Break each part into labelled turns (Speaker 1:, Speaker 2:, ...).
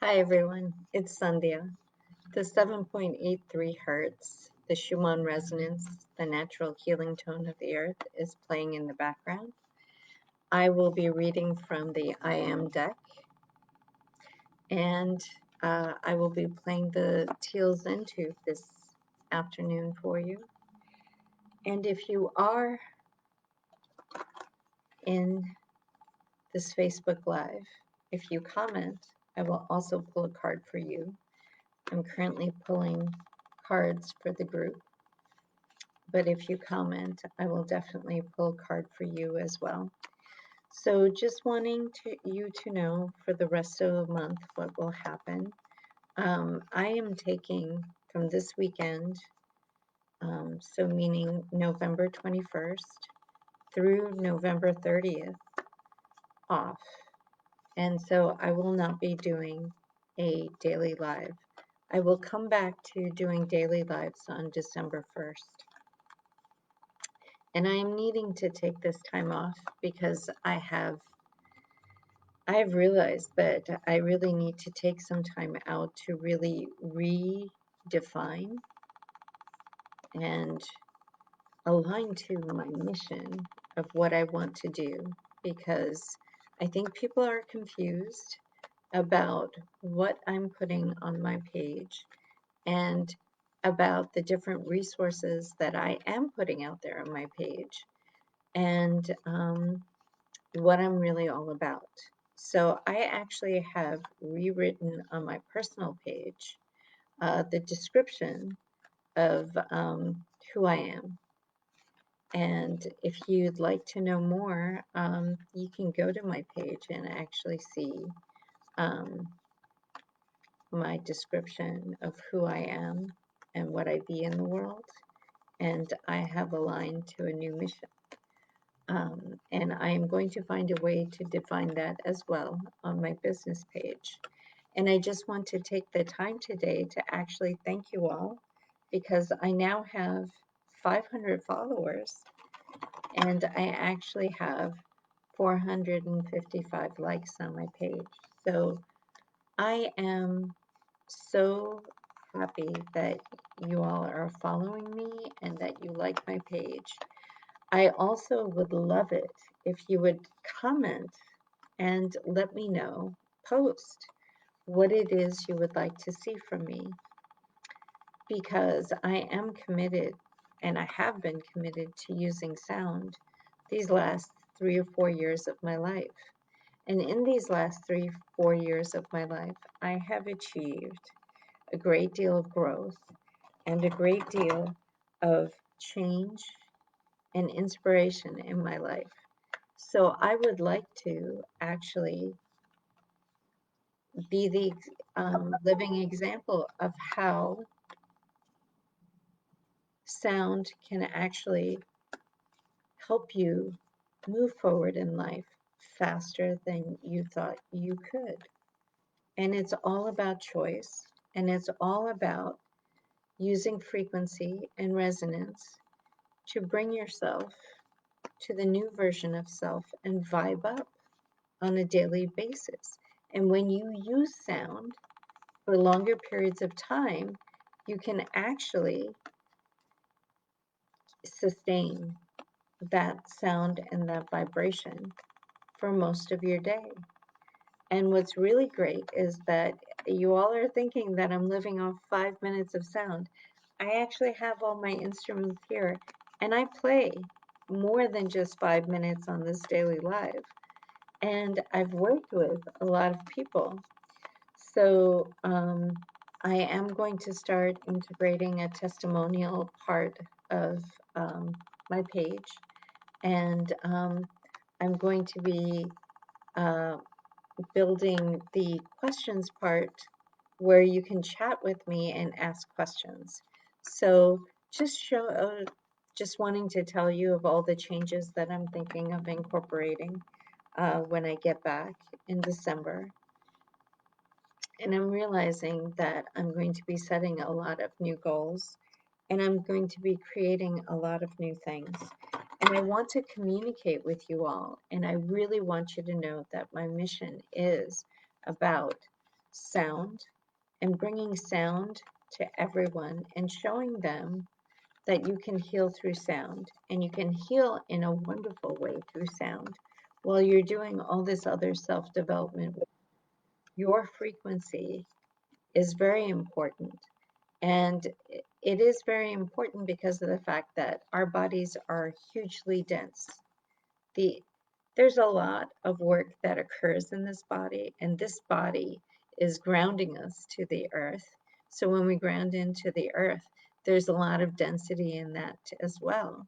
Speaker 1: Hi everyone, it's Sandhya. The 7.83 hertz, the Schumann resonance, the natural healing tone of the earth is playing in the background. I will be reading from the I Am deck, and I will be playing the Teal Zen Tube this afternoon for you. And if you are in this Facebook Live, if you comment, I will also pull a card for you. I'm currently pulling cards for the group, but if you comment, I will definitely pull a card for you as well. So just wanting you to know for the rest of the month what will happen. I am taking from this weekend, so meaning November 21st through November 30th off. And so I will not be doing a daily live. I will come back to doing daily lives on December 1st. And I am needing to take this time off because I have realized that I really need to take some time out to really redefine and align to my mission of what I want to do, because I think people are confused about what I'm putting on my page and about the different resources that I am putting out there on my page, and what I'm really all about. So I actually have rewritten on my personal page the description of who I am. And if you'd like to know more, you can go to my page and actually see um, my description of who I am and what I be in the world. And I have aligned to a new mission. And I am going to find a way to define that as well on my business page. And I just want to take the time today to actually thank you all, because I now have 500 followers and I actually have 455 likes on my page. So I am so happy that you all are following me and that you like my page. I also would love it if you would comment and let me know, post what it is you would like to see from me, because I am committed and I have been committed to using sound these last 3 or 4 years of my life. And in these last 3 or 4 years of my life, I have achieved a great deal of growth and a great deal of change and inspiration in my life. So I would like to actually be the living example of how sound can actually help you move forward in life faster than you thought you could. And it's all about choice, and it's all about using frequency and resonance to bring yourself to the new version of self and vibe up on a daily basis. And when you use sound for longer periods of time, you can actually sustain that sound and that vibration for most of your day. And what's really great is that you all are thinking that I'm living off 5 minutes of sound. I actually have all my instruments here, and I play more than just 5 minutes on this daily live. And I've worked with a lot of people. So I am going to start integrating a testimonial part of my page. And I'm going to be uh, building the questions part where you can chat with me and ask questions. So just wanting to tell you of all the changes that I'm thinking of incorporating when I get back in December. And I'm realizing that I'm going to be setting a lot of new goals, and I'm going to be creating a lot of new things. And I want to communicate with you all. And I really want you to know that my mission is about sound and bringing sound to everyone and showing them that you can heal through sound and you can heal in a wonderful way through sound while you're doing all this other self development. Your frequency is very important. And it is very important because of the fact that our bodies are hugely dense. The, there's a lot of work that occurs in this body, and this body is grounding us to the earth. So when we ground into the earth, there's a lot of density in that as well.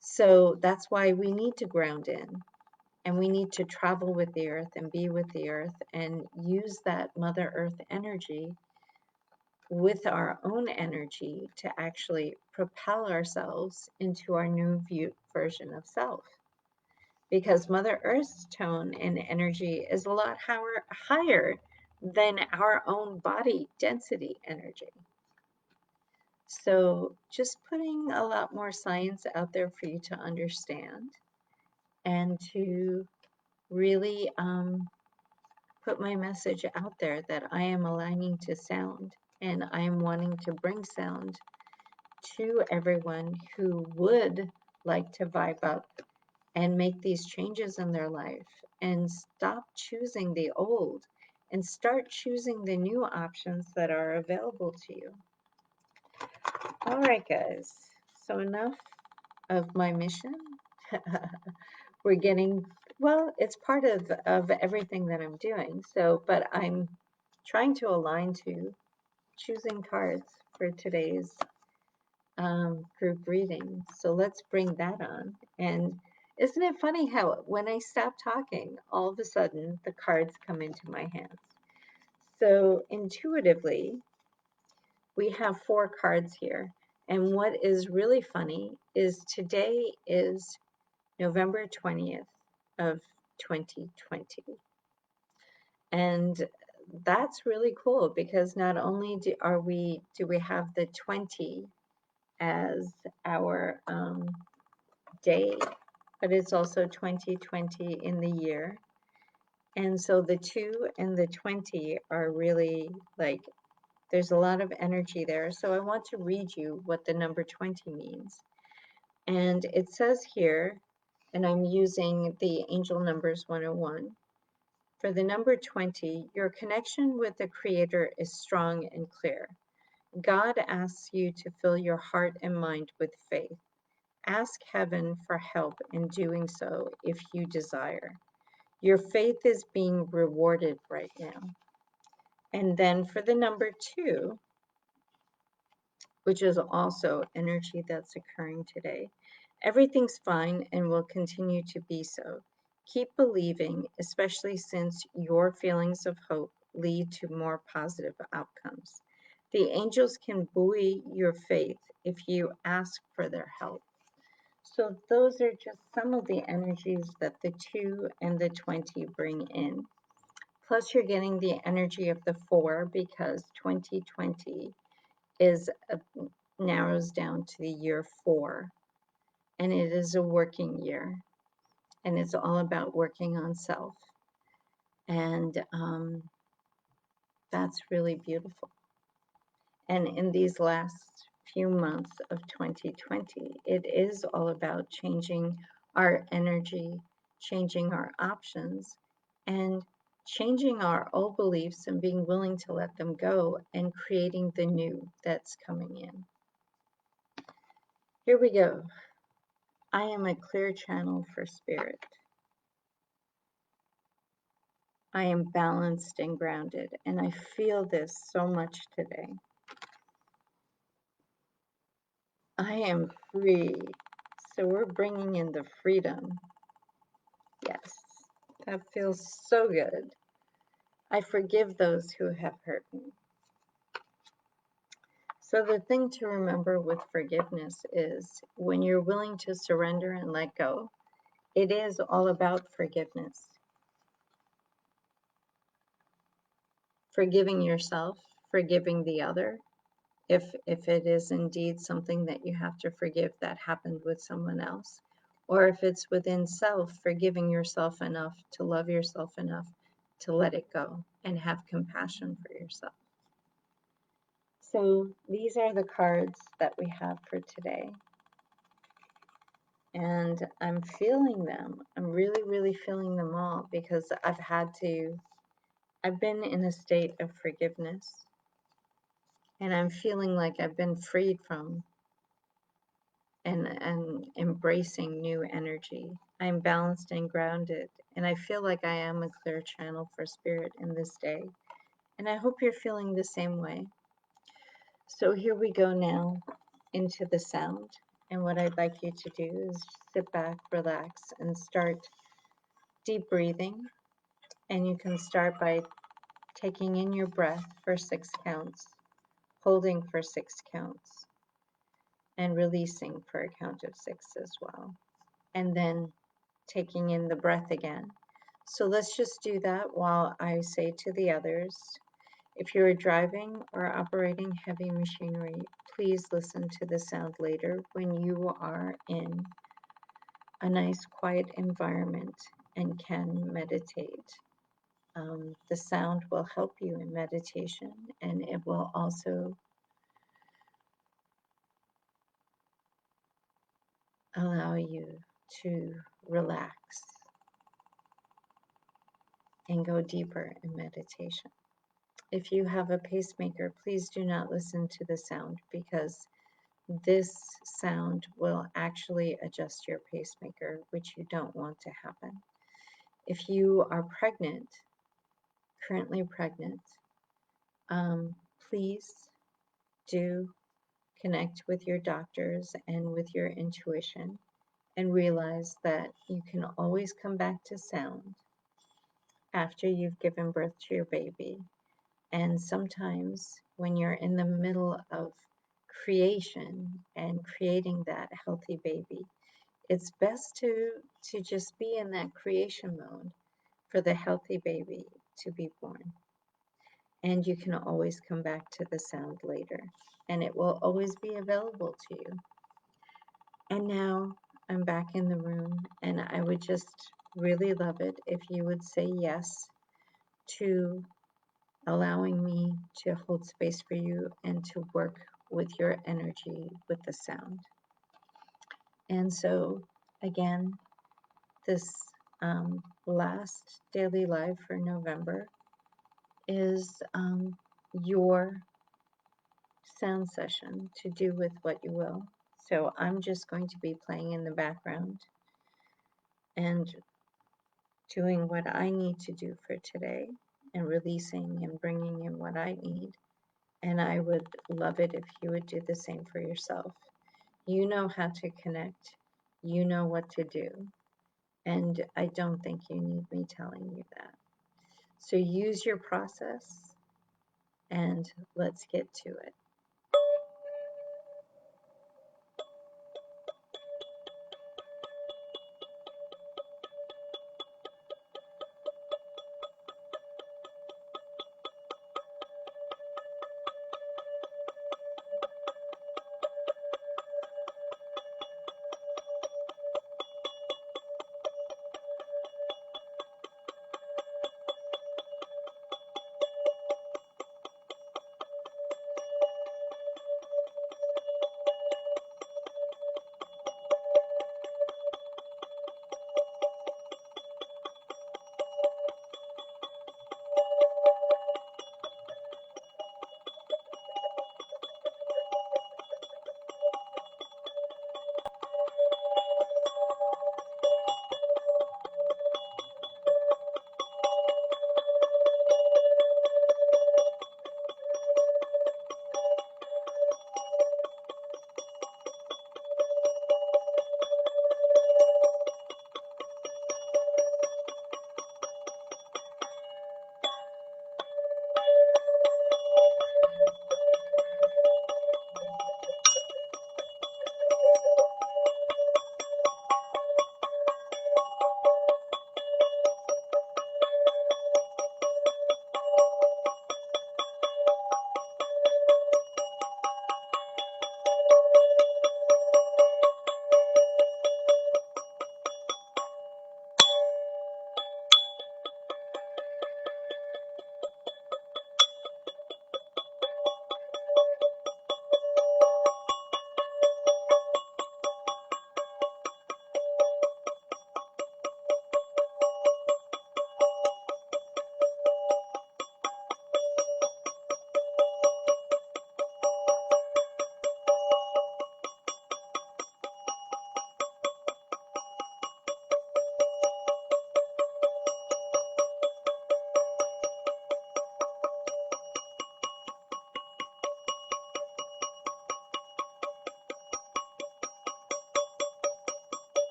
Speaker 1: So that's why we need to ground in and we need to travel with the earth and be with the earth and use that Mother Earth energy with our own energy to actually propel ourselves into our new version of self. Because Mother Earth's tone and energy is a lot higher than our own body density energy. So, just putting a lot more science out there for you to understand and to really put my message out there that I am aligning to sound and I am wanting to bring sound to everyone who would like to vibe up and make these changes in their life and stop choosing the old and start choosing the new options that are available to you. All right, guys. So, enough of my mission. We're getting, well, it's part of everything that I'm doing. So, but I'm trying to align to choosing cards for today's group reading. So let's bring that on. And isn't it funny how when I stop talking, all of a sudden the cards come into my hands? So intuitively, we have 4 cards here. And what is really funny is today is November 20th of 2020. And that's really cool because not only do we have the 20 as our day, but it's also 2020 in the year. And so the 2 and the 20 are really like, there's a lot of energy there. So I want to read you what the number 20 means. And it says here, and I'm using the Angel Numbers 101. For the number 20, your connection with the Creator is strong and clear. God asks you to fill your heart and mind with faith. Ask heaven for help in doing so if you desire. Your faith is being rewarded right now. And then for the number 2, which is also energy that's occurring today, everything's fine and will continue to be so. Keep believing, especially since your feelings of hope lead to more positive outcomes. The angels can buoy your faith if you ask for their help. So those are just some of the energies that the 2 and the 20 bring in. Plus you're getting the energy of the 4 because 2020 is narrows down to the year 4. And it is a working year. And it's all about working on self. And that's really beautiful. And in these last few months of 2020, it is all about changing our energy, changing our options, and changing our old beliefs and being willing to let them go and creating the new that's coming in. Here we go. I am a clear channel for spirit. I am balanced and grounded, and I feel this so much today. I am free. So we're bringing in the freedom. Yes, that feels so good. I forgive those who have hurt me. So the thing to remember with forgiveness is when you're willing to surrender and let go, it is all about forgiveness. Forgiving yourself, forgiving the other, if it is indeed something that you have to forgive that happened with someone else, or if it's within self, forgiving yourself enough to love yourself enough to let it go and have compassion for yourself. So these are the cards that we have for today. And I'm feeling them. I'm really, really feeling them all because I've been in a state of forgiveness, and I'm feeling like I've been freed from and embracing new energy. I'm balanced and grounded, and I feel like I am a clear channel for spirit in this day. And I hope you're feeling the same way. So here we go now into the sound. And what I'd like you to do is sit back, relax, and start deep breathing. And you can start by taking in your breath for 6 counts, holding for 6 counts, and releasing for a count of 6 as well. And then taking in the breath again. So let's just do that while I say to the others, if you are driving or operating heavy machinery, please listen to the sound later when you are in a nice quiet environment and can meditate. The sound will help you in meditation, and it will also allow you to relax and go deeper in meditation. If you have a pacemaker, please do not listen to the sound because this sound will actually adjust your pacemaker, which you don't want to happen. If you are pregnant, currently pregnant, please do connect with your doctors and with your intuition and realize that you can always come back to sound after you've given birth to your baby. And sometimes when you're in the middle of creation and creating that healthy baby, it's best to just be in that creation mode for the healthy baby to be born. And you can always come back to the sound later, and it will always be available to you. And now I'm back in the room, and I would just really love it if you would say yes to allowing me to hold space for you and to work with your energy with the sound. And so, again, this last daily live for November is your sound session to do with what you will. So I'm just going to be playing in the background and doing what I need to do for today and releasing and bringing in what I need. And I would love it if you would do the same for yourself. You know how to connect, you know what to do. And I don't think you need me telling you that. So use your process and let's get to it.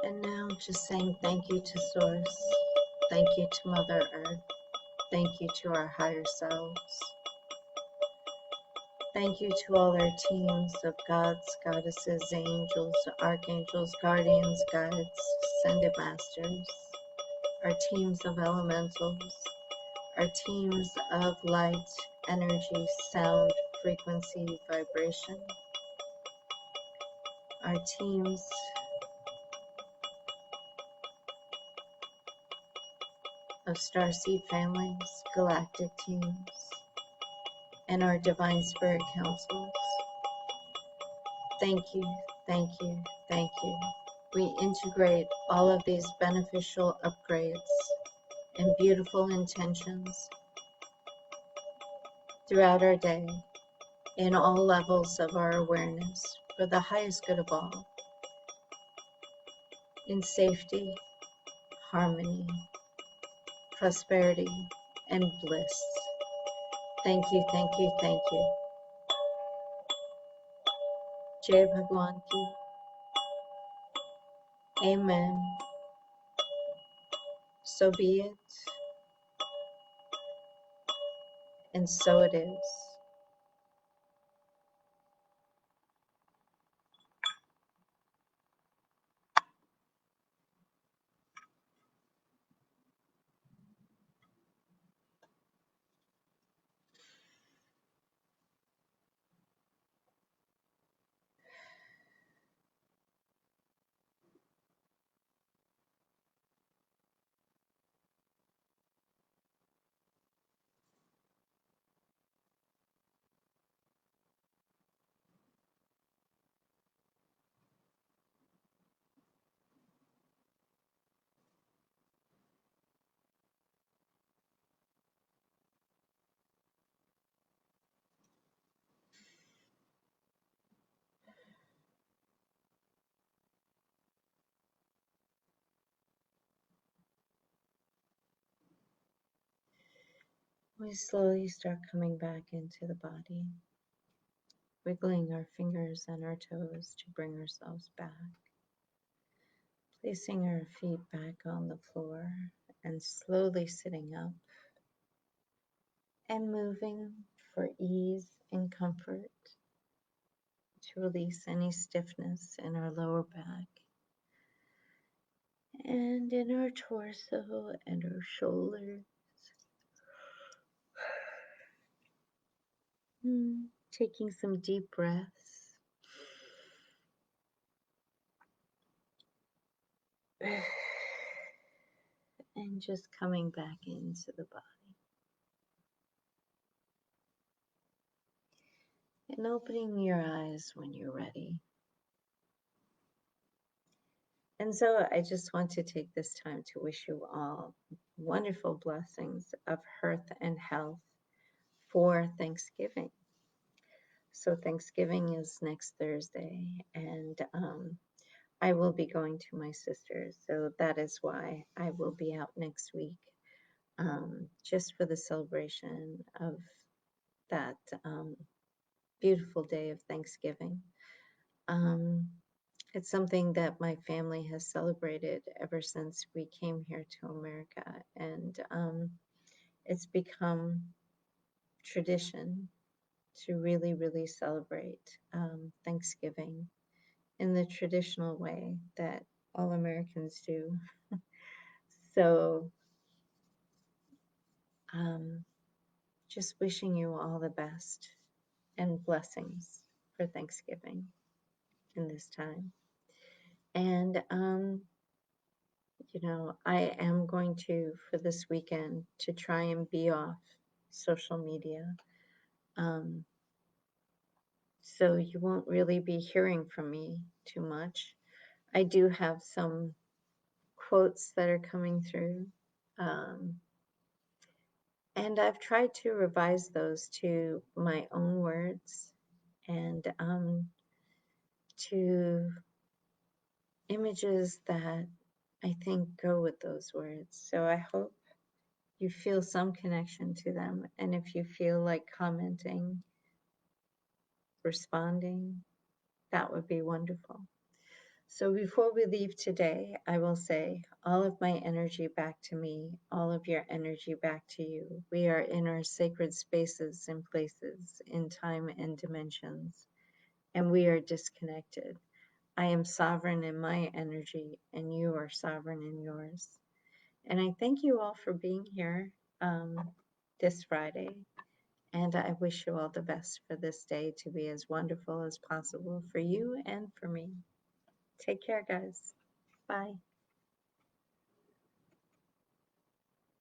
Speaker 1: And now just saying thank you to Source, thank you to Mother Earth, thank you to our higher selves, thank you to all our teams of gods, goddesses, angels, archangels, guardians, guides, ascended masters, our teams of elementals, our teams of light, energy, sound, frequency, vibration, our teams of starseed families, galactic teams, and our divine spirit councils. Thank you, thank you, thank you. We integrate all of these beneficial upgrades and beautiful intentions throughout our day in all levels of our awareness for the highest good of all, in safety, harmony, prosperity, and bliss. Thank you, thank you, thank you. Jai Bhagwan Ki. Amen. So be it, and so it is. We slowly start coming back into the body, wiggling our fingers and our toes to bring ourselves back, placing our feet back on the floor and slowly sitting up and moving for ease and comfort to release any stiffness in our lower back and in our torso and our shoulders. Taking some deep breaths. And just coming back into the body. And opening your eyes when you're ready. And so I just want to take this time to wish you all wonderful blessings of health and health for Thanksgiving. So Thanksgiving is next Thursday, and I will be going to my sister's. So that is why I will be out next week, just for the celebration of that beautiful day of Thanksgiving. Um, it's something that my family has celebrated ever since we came here to America, and it's become tradition to really, really celebrate Thanksgiving in the traditional way that all Americans do. So, just wishing you all the best and blessings for Thanksgiving in this time. And, I am going to, for this weekend, to try and be off social media. So you won't really be hearing from me too much. I do have some quotes that are coming through. Um, and I've tried to revise those to my own words and to images that I think go with those words. So I hope you feel some connection to them. And if you feel like commenting, responding, that would be wonderful. So before we leave today, I will say all of my energy back to me, all of your energy back to you. We are in our sacred spaces and places in time and dimensions, and we are disconnected. I am sovereign in my energy, and you are sovereign in yours. And I thank you all for being here this Friday. And I wish you all the best for this day to be as wonderful as possible for you and for me. Take care, guys. Bye.